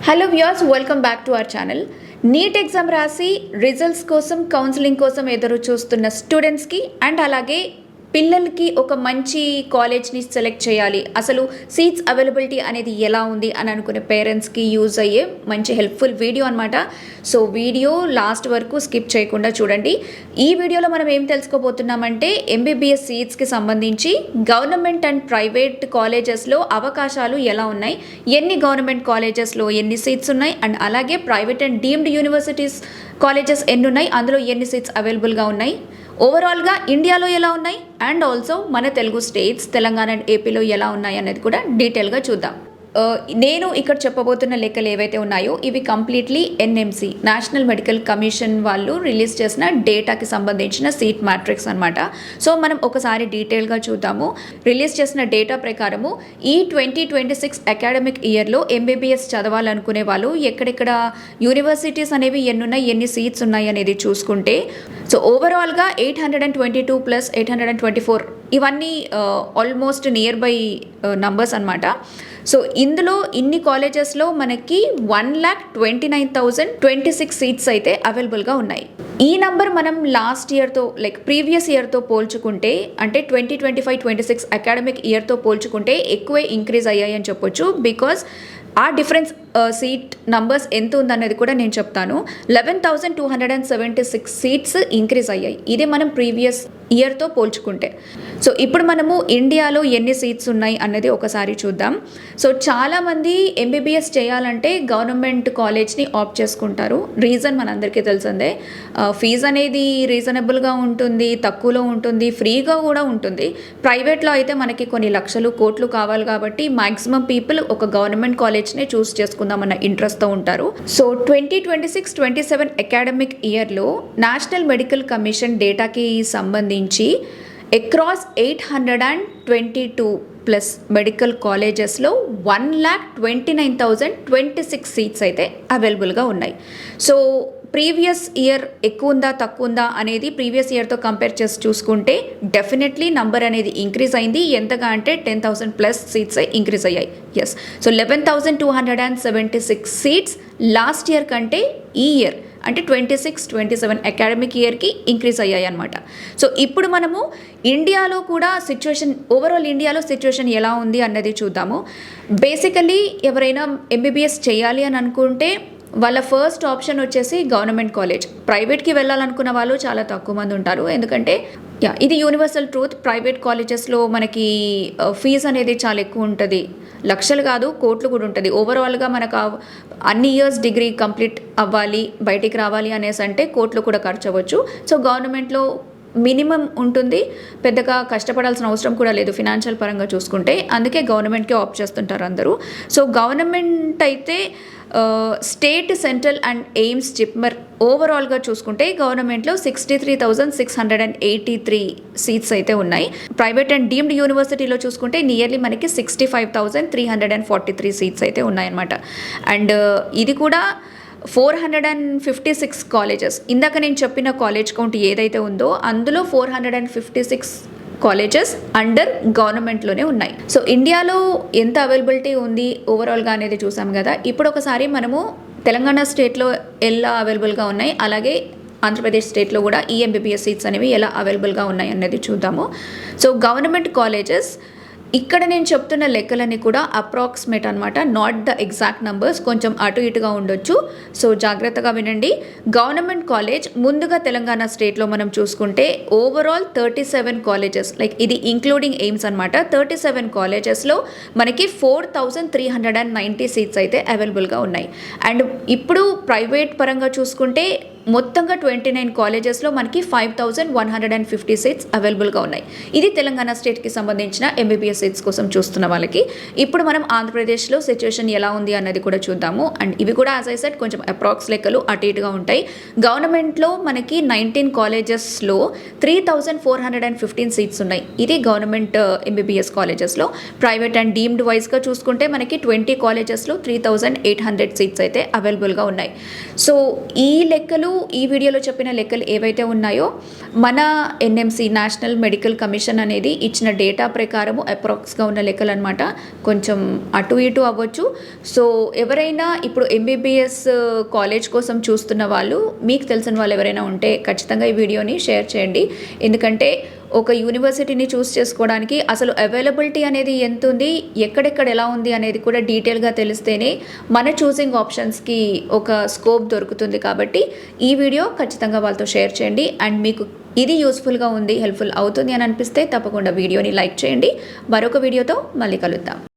Hello viewers, welcome back to our channel. NEET exam రాసి results కోసం counselling కోసం ఎదురు చూస్తున్న స్టూడెంట్స్కి అండ్ అలాగే పిల్లలకి ఒక మంచి కాలేజ్ని సెలెక్ట్ చేయాలి, అసలు సీట్స్ అవైలబిలిటీ అనేది ఎలా ఉంది అని అనుకునే పేరెంట్స్కి యూజ్ అయ్యే మంచి హెల్ప్ఫుల్ వీడియో అనమాట. సో వీడియో లాస్ట్ వరకు స్కిప్ చేయకుండా చూడండి. ఈ వీడియోలో మనం ఏం తెలుసుకోబోతున్నామంటే ఎంబీబీఎస్ సీట్స్కి సంబంధించి గవర్నమెంట్ అండ్ ప్రైవేట్ కాలేజెస్లో అవకాశాలు ఎలా ఉన్నాయి, ఎన్ని గవర్నమెంట్ కాలేజెస్లో ఎన్ని సీట్స్ ఉన్నాయి, అండ్ అలాగే private and deemed universities colleges ఎన్ని ఉన్నాయి, అందులో ఎన్ని సీట్స్ అవైలబుల్గా ఉన్నాయి, ఓవరాల్గా ఇండియాలో ఎలా ఉన్నాయి, అండ్ ఆల్సో మన తెలుగు స్టేట్స్ తెలంగాణ అండ్ ఏపీలో ఎలా ఉన్నాయి అనేది కూడా డీటెయిల్గా చూద్దాం. నేను ఇక్కడ చెప్పబోతున్న లెక్కలు ఏవైతే ఉన్నాయో ఇవి completely NMC national medical commission వాళ్ళు రిలీజ్ చేసిన డేటాకి సంబంధించిన సీట్ మ్యాట్రిక్స్ అనమాట. సో మనం ఒకసారి డీటెయిల్గా చూద్దాము. రిలీజ్ చేసిన డేటా ప్రకారము ఈ 2026 అకాడమిక్ ఇయర్లో ఎంబీబీఎస్ చదవాలనుకునే వాళ్ళు ఎక్కడెక్కడ యూనివర్సిటీస్ అనేవి ఎన్నున్నాయి, ఎన్ని సీట్స్ ఉన్నాయి అనేది చూసుకుంటే, సో ఓవరాల్గా 822 ప్లస్ 824 ఇవన్నీ ఆల్మోస్ట్ నియర్ బై నంబర్స్ అనమాట. సో ఇందులో ఇన్ని కాలేజెస్లో మనకి 1,29,026 సీట్స్ అయితే అవైలబుల్గా ఉన్నాయి. ఈ నంబర్ మనం లాస్ట్ ఇయర్తో ప్రీవియస్ ఇయర్తో పోల్చుకుంటే, అంటే 2025-26 అకాడమిక్ ఇయర్తో పోల్చుకుంటే ఎక్కువే ఇంక్రీజ్ అయ్యాయి అని చెప్పొచ్చు. బికాజ్ ఆ డిఫరెన్స్ సీట్ నంబర్స్ ఎంత ఉందన్నది కూడా నేను చెప్తాను. 11,276 సీట్స్ ఇంక్రీజ్ అయ్యాయి, ఇది మనం ప్రీవియస్ ఇయర్తో పోల్చుకుంటే. సో ఇప్పుడు మనము ఇండియాలో ఎన్ని సీట్స్ ఉన్నాయి అన్నది ఒకసారి చూద్దాం. సో చాలామంది ఎంబీబీఎస్ చేయాలంటే గవర్నమెంట్ కాలేజ్ని ఆప్ట్ చేసుకుంటారు. రీజన్ మనందరికీ తెలిసిందే, ఫీజు అనేది రీజనబుల్గా ఉంటుంది, తక్కువలో ఉంటుంది, ఫ్రీగా కూడా ఉంటుంది. ప్రైవేట్లో అయితే మనకి కొన్ని లక్షలు కోట్లు కావాలి కాబట్టి మ్యాక్సిమం పీపుల్ ఒక గవర్నమెంట్ కాలేజ్ని చూస్ చేసుకుందామన్న ఇంట్రెస్ట్తో ఉంటారు. సో 2026-27 అకాడమిక్ ఇయర్లో నేషనల్ మెడికల్ కమిషన్ డేటాకి సంబంధించి అక్రాస్ 822 ప్లస్ మెడికల్ కాలేజెస్లో 1,29,026 సీట్స్ అయితే అవైలబుల్గా ఉన్నాయి. సో ప్రీవియస్ ఇయర్ ఎక్కువ ఉందా తక్కువ ఉందా అనేది ప్రీవియస్ ఇయర్తో కంపేర్ చేసి చూసుకుంటే డెఫినెట్లీ నంబర్ అనేది ఇంక్రీజ్ అయింది. ఎంతగా అంటే 10,000 ప్లస్ సీట్స్ ఇంక్రీజ్ అయ్యాయి. Yes, so 11,276 seats last year కంటే ఈ ఇయర్ అంటే 26-27 అకాడమిక్ ఇయర్కి ఇంక్రీజ్ అయ్యాయి అనమాట. సో ఇప్పుడు మనము ఇండియాలో కూడా సిచ్యువేషన్, ఓవరాల్ ఇండియాలో సిచ్యువేషన్ ఎలా ఉంది అన్నది చూద్దాము. బేసికలీ ఎవరైనా ఎంబీబీఎస్ చేయాలి అని అనుకుంటే వాళ్ళ ఫస్ట్ ఆప్షన్ వచ్చేసి గవర్నమెంట్ కాలేజ్. ప్రైవేట్కి వెళ్ళాలనుకున్న వాళ్ళు చాలా తక్కువ మంది ఉంటారు, ఎందుకంటే ఇది యూనివర్సల్ ట్రూత్. ప్రైవేట్ కాలేజెస్లో మనకి ఫీజు అనేది చాలా ఎక్కువ ఉంటుంది, లక్షలు కాదు కోట్లు కూడా ఉంటుంది. ఓవరాల్గా మనకు అన్ని ఇయర్స్ డిగ్రీ కంప్లీట్ అవ్వాలి, బయటికి రావాలి అనేసి అంటే కోట్లు కూడా ఖర్చు అవ్వచ్చు. సో గవర్నమెంట్లో మినిమం ఉంటుంది, పెద్దగా కష్టపడాల్సిన అవసరం కూడా లేదు ఫినాన్షియల్ పరంగా చూసుకుంటే. అందుకే గవర్నమెంట్కే ఆప్ట్ చేస్తుంటారు అందరూ. సో గవర్నమెంట్ అయితే state, central and AIIMS, JIPMER ఓవరాల్గా చూసుకుంటే గవర్నమెంట్లో 63,683 సీట్స్ అయితే ఉన్నాయి. ప్రైవేట్ అండ్ డీమ్డ్ యూనివర్సిటీలో చూసుకుంటే నియర్లీ మనకి 65,343 సీట్స్ అయితే ఉన్నాయన్నమాట. అండ్ ఇది కూడా 456 కాలేజెస్. ఇందాక నేను చెప్పిన కాలేజ్ కౌంట్ ఏదైతే ఉందో అందులో 456 కాలేజెస్ అండర్ గవర్నమెంట్లోనే ఉన్నాయి. సో ఇండియాలో ఎంత అవైలబిలిటీ ఉంది ఓవరాల్గా అనేది చూసాం కదా. ఇప్పుడు ఒకసారి మనము తెలంగాణ స్టేట్లో ఎలా అవైలబుల్గా ఉన్నాయి, అలాగే ఆంధ్రప్రదేశ్ స్టేట్లో కూడా ఈ ఎంబీబీఎస్ సీట్స్ అనేవి ఎలా అవైలబుల్గా ఉన్నాయి అనేది చూద్దాము. సో గవర్నమెంట్ కాలేజెస్ ఇక్కడ నేను చెప్తున్న లెక్కలన్నీ కూడా అప్రాక్సిమేట్ అనమాట, నాట్ ద ఎగ్జాక్ట్ నంబర్స్, కొంచెం అటు ఇటుగా ఉండొచ్చు. సో జాగ్రత్తగా వినండి. గవర్నమెంట్ కాలేజ్ ముందుగా తెలంగాణ స్టేట్లో మనం చూసుకుంటే ఓవరాల్ 37 కాలేజెస్, ఇది ఇంక్లూడింగ్ ఎయిమ్స్ అనమాట. 37 కాలేజెస్లో మనకి 4,390 సీట్స్ అయితే అవైలబుల్గా ఉన్నాయి. అండ్ ఇప్పుడు ప్రైవేట్ పరంగా చూసుకుంటే మొత్తంగా 29 కాలేజెస్లో మనకి 5,150 సీట్స్ అవైలబుల్గా ఉన్నాయి. ఇది తెలంగాణ స్టేట్కి సంబంధించిన ఎంబీబీఎస్ సీట్స్ కోసం చూస్తున్న వాళ్ళకి. ఇప్పుడు మనం ఆంధ్రప్రదేశ్లో సిచ్యువేషన్ ఎలా ఉంది అన్నది కూడా చూద్దాము. అండ్ ఇవి కూడా యాజ్ ఐ సెడ్ కొంచెం అప్రాక్స్ లెక్కలు అటు ఇటుగా ఉంటాయి. గవర్నమెంట్లో మనకి 19 కాలేజెస్లో 3,415 సీట్స్ ఉన్నాయి. ఇది గవర్నమెంట్ ఎంబీబీఎస్ కాలేజెస్లో. ప్రైవేట్ అండ్ డీమ్డ్ వైజ్గా చూసుకుంటే మనకి 20 కాలేజెస్లో 3,800 సీట్స్ అయితే అవైలబుల్గా ఉన్నాయి. సో ఈ లెక్కలు లెక్కలు ఈ వీడియోలో చెప్పిన లెక్కలు ఏవైతే ఉన్నాయో మన ఎన్ఎంసి నేషనల్ మెడికల్ కమిషన్ అనేది ఇచ్చిన డేటా ప్రకారము అప్రాక్స్గా ఉన్న లెక్కలు అనమాట. కొంచెం అటు ఇటు అవ్వచ్చు. సో ఎవరైనా ఇప్పుడు ఎంబీబీఎస్ కాలేజ్ కోసం చూస్తున్న వాళ్ళు, మీకు తెలిసిన వాళ్ళు ఎవరైనా ఉంటే ఖచ్చితంగా ఈ వీడియోని షేర్ చేయండి. ఎందుకంటే ఒక యూనివర్సిటీని చూస్ చేసుకోవడానికి అసలు అవైలబిలిటీ అనేది ఎంత ఉంది, ఎక్కడెక్కడ ఎలా ఉంది అనేది కూడా డీటెయిల్గా తెలిస్తేనే మన చూసింగ్ ఆప్షన్స్కి ఒక స్కోప్ దొరుకుతుంది. కాబట్టి ఈ వీడియో ఖచ్చితంగా వాళ్ళతో షేర్ చేయండి. అండ్ మీకు ఇది యూస్ఫుల్గా ఉంది, హెల్ప్ఫుల్ అవుతుంది అని అనిపిస్తే తప్పకుండా వీడియోని లైక్ చేయండి. మరొక వీడియోతో మళ్ళీ కలుద్దాం.